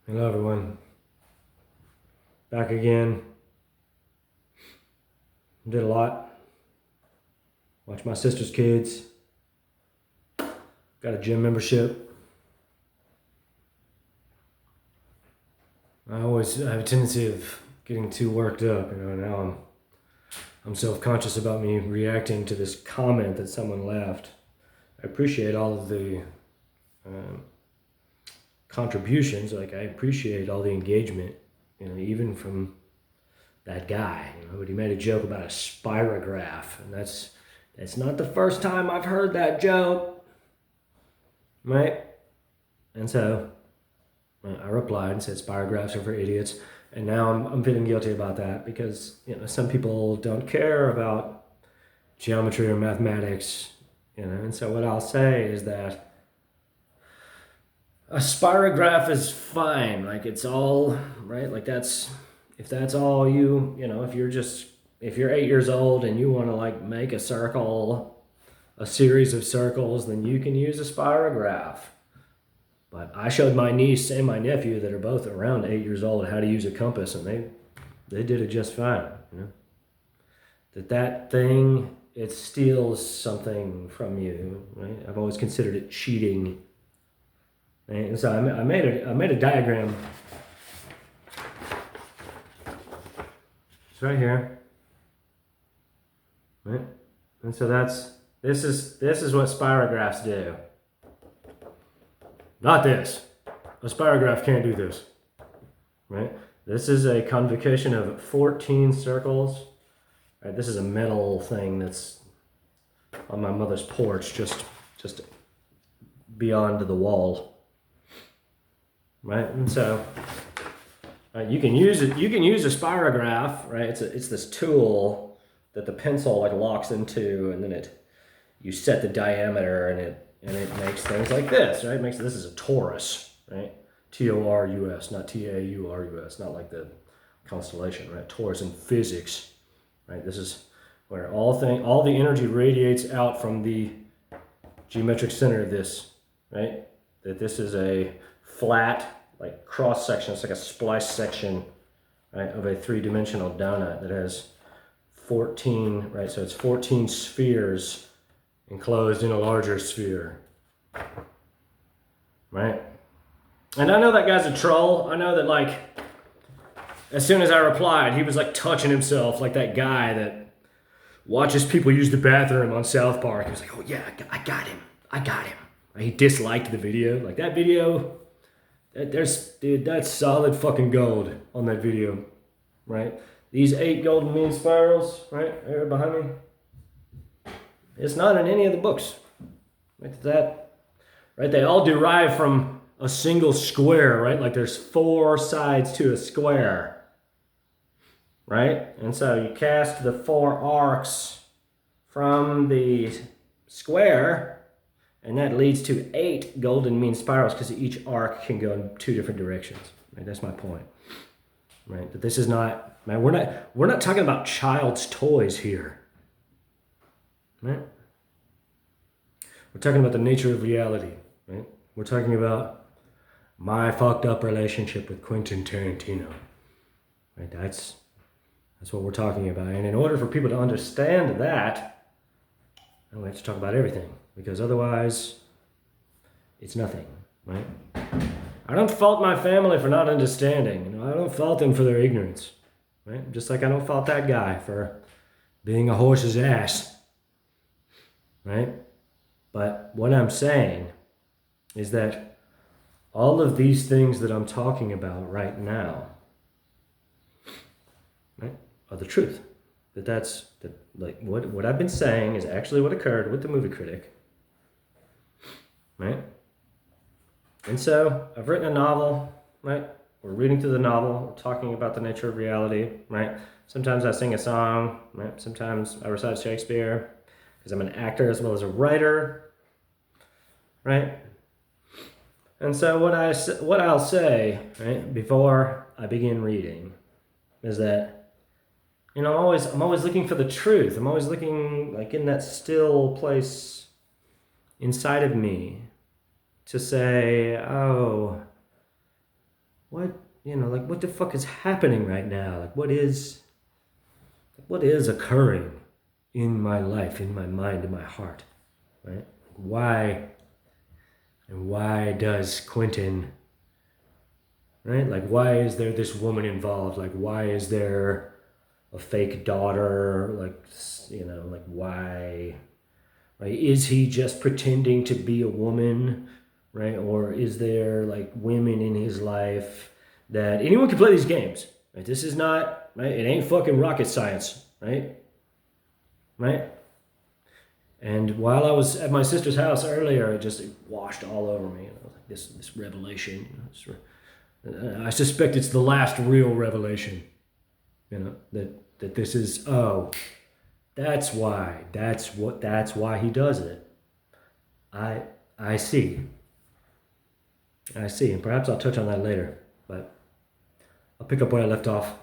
Hello, everyone. Back again. Did a lot. Watched my sister's kids. Got a gym membership. I have a tendency of getting too worked up. Now I'm self-conscious about me reacting to this comment that someone left. I appreciate all of the contributions. Like, I appreciate all the engagement. Even from that guy. But he made a joke about a spirograph, and that's not the first time I've heard that joke, right? And so I replied and said spirographs are for idiots, and now I'm feeling guilty about that because some people don't care about geometry or mathematics, and so what I'll say is that a spirograph is fine. Like, it's all right. Like, if that's all if you're 8 years old and you want to like make a circle, a series of circles, then you can use a spirograph. But I showed my niece and my nephew that are both around 8 years old how to use a compass, and they did it just fine. That thing, it steals something from you, right? I've always considered it cheating. And so I made a diagram. It's right here, right? And so this is what spirographs do. Not this. A spirograph can't do this, right? This is a convocation of 14 circles. Right, this is a metal thing that's on my mother's porch, just beyond the wall. Right, and so you can use it. You can use a spirograph, right? It's this tool that the pencil like locks into, and then you set the diameter, and it makes things like this, right? This is a torus, right? Torus, not Taurus, not like the constellation, right? Torus in physics, right? This is where all the energy radiates out from the geometric center of this, right? That this is a flat, like, cross section. It's like a splice section, right, of a three-dimensional donut that has 14, right? So it's 14 spheres enclosed in a larger sphere, right? And I know that guy's a troll. I know that, like, as soon as I replied, he was like touching himself, like that guy that watches people use the bathroom on South Park. He was like, "Oh yeah, I got him." He disliked the video. Like, that video, that's solid fucking gold on that video, right? These 8 golden mean spirals, right, here behind me. It's not in any of the books. Right? They all derive from a single square, right? Like, there's 4 sides to a square, right? And so you cast the 4 arcs from the square, and that leads to 8 golden mean spirals, because each arc can go in 2 different directions. Right? That's my point. Right? That this is not, man, we're not talking about child's toys here. Right? We're talking about the nature of reality. Right? We're talking about my fucked up relationship with Quentin Tarantino. Right? That's what we're talking about. And in order for people to understand that, we have to talk about everything. Because otherwise, it's nothing, right? I don't fault my family for not understanding. I don't fault them for their ignorance, right? Just like I don't fault that guy for being a horse's ass, right? But what I'm saying is that all of these things that I'm talking about right now, right, are the truth. Like, what I've been saying is actually what occurred with the movie Critic. Right? And so I've written a novel, right? We're reading through the novel, we're talking about the nature of reality, right? Sometimes I sing a song, right? Sometimes I recite Shakespeare, because I'm an actor as well as a writer, right? And so what I'll say, right, before I begin reading is that, I'm always looking for the truth. I'm always looking, like, in that still place inside of me to say, oh, what, like what the fuck is happening right now? Like what is occurring in my life, in my mind, in my heart, right? Why does Quentin, right? Like why is there this woman involved? Like why is there a fake daughter? Like, like why? Right? Is he just pretending to be a woman, right? Or is there like women in his life that anyone can play these games? Right? This is not right. It ain't fucking rocket science, right? Right? And while I was at my sister's house earlier, it washed all over me. I was like, this revelation. I suspect it's the last real revelation. That this is that's why. That's why he does it. I I see. I see. And perhaps I'll touch on that later. But I'll pick up where I left off.